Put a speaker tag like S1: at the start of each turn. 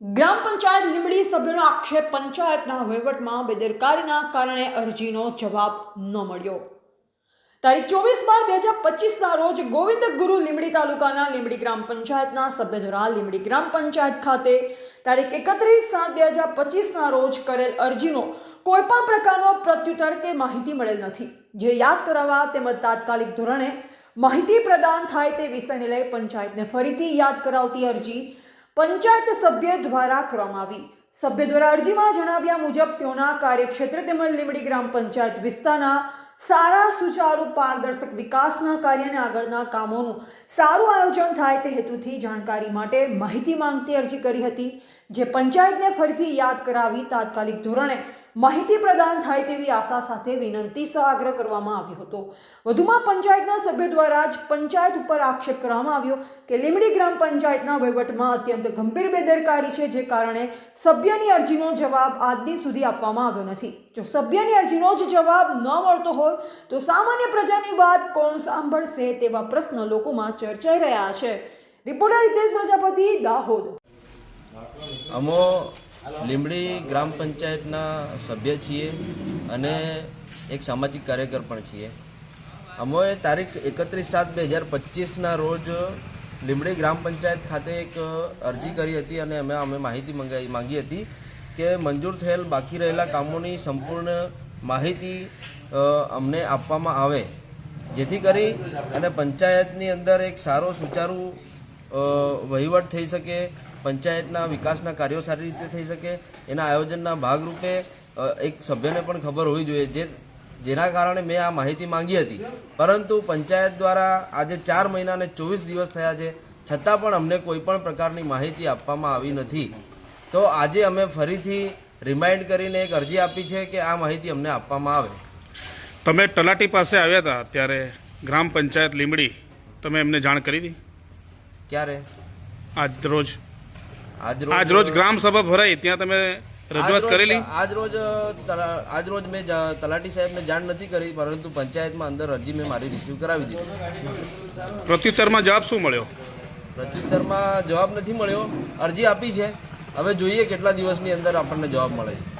S1: ગ્રામ પંચાયત લીંબડી સભ્યોનો આક્ષેપ, પંચાયતના વહીવટમાં બેદરકારીના કારણે અરજીનો જવાબ ન મળ્યો. તારીખ 24/12/2025ના રોજ ગોવિંદ ગુરુ લીંબડી તાલુકાના લીંબડી ગ્રામ પંચાયતના સભ્ય દ્વારા લીંબડી ગ્રામ પંચાયત ખાતે તારીખ 31/7/2025ના રોજ કરેલ અરજીનો કોઈપણ પ્રકારનો પ્રત્યુત્તર કે માહિતી મળેલ નથી, જે યાદ કરાવવા તેમજ તાત્કાલિક ધોરણે માહિતી પ્રદાન થાય તે વિષયને લઈ પંચાયતને ફરીથી યાદ કરાવતી અરજી પંચાયત સભ્ય દ્વારા કરવામાં આવી. સભ્ય દ્વારા અરજીમાં જણાવ્યા મુજબ તેઓના કાર્યક્ષેત્ર તેમજ લીંબડી ગ્રામ પંચાયત વિસ્તારના સારા, સુચારુ, પારદર્શક વિકાસના કાર્ય અને આગળના કામોનું સારું આયોજન થાય તે હેતુથી જાણકારી માટે માહિતી માંગતી અરજી કરી હતી, જે પંચાયતને ફરીથી યાદ કરાવી તાત્કાલિક ધોરણે માહિતી પ્રદાન થાય તેવી આશા સાથે વિનંતી સહ આગ્રહ કરવામાં આવ્યો હતો. વધુમાં પંચાયતના સભ્ય દ્વારા જ પંચાયત ઉપર આક્ષેપ કરવામાં આવ્યો કે લીંબડી ગ્રામ પંચાયતના વહીવટમાં અત્યંત ગંભીર બેદરકારી છે, જે કારણે સભ્યની અરજીનો જવાબ આજ દી સુધી આપવામાં આવ્યો નથી. જો સભ્યની અરજીનો જ જવાબ ન મળતો હોય તો સામાન્ય પ્રજાની વાત કોણ સાંભળશે તેવા પ્રશ્ન લોકોમાં ચર્ચાઈ રહ્યા છે. રિપોર્ટર હિતેશ પ્રજાપતિ, દાહોદ.
S2: અમો લીંબડી ગ્રામ પંચાયતના સભ્ય છીએ અને એક સામાજિક કાર્યકર પણ છીએ. અમોએ તારીખ 31/7/2025ના રોજ લીંબડી ગ્રામ પંચાયત ખાતે એક અરજી કરી હતી અને અમે માહિતી માંગી હતી કે મંજૂર થયેલ બાકી રહેલા કામોની સંપૂર્ણ માહિતી અમને આપવામાં આવે, જેથી કરી અને પંચાયતની અંદર એક સારો, સુચારુ વહીવટ થઈ શકે, પંચાયતના વિકાસના કાર્યો સારી રીતે થઈ શકે. એના આયોજનના ભાગરૂપે એક સભ્યને પણ ખબર હોવી જોઈએ, જેના કારણે મેં આ માહિતી માંગી હતી. પરંતુ પંચાયત દ્વારા આજે 4 મહિના અને 24 દિવસ થયા છે, છતાં પણ અમને કોઈ પણ પ્રકારની માહિતી આપવામાં આવી નથી. તો આજે અમે ફરીથી રિમાઇન્ડ કરીને એક અરજી આપી છે કે આ માહિતી અમને આપવામાં આવે.
S3: તમે તલાટી પાસે આવ્યા હતા ત્યારે ગ્રામ પંચાયત લીંબડી, તમે એમને જાણ કરી હતી?
S2: ક્યારે?
S3: આજ રોજ ગ્રામ સભા ભરાઈ, ત્યાં તમે રજૂઆત કરેલી?
S2: આજ રોજ મેં તલાટી સાહેબને જાણ નથી કરી, પરંતુ પંચાયતમાં અંદર અરજી મેં મારી રિસીવ કરાવી દીધી.
S3: પ્રત્યુત્તરમાં જવાબ શું મળ્યો?
S2: પ્રત્યુત્તરમાં જવાબ નથી મળ્યો. અરજી આપી છે, હવે જોઈએ કેટલા દિવસની અંદર આપણને જવાબ મળે છે.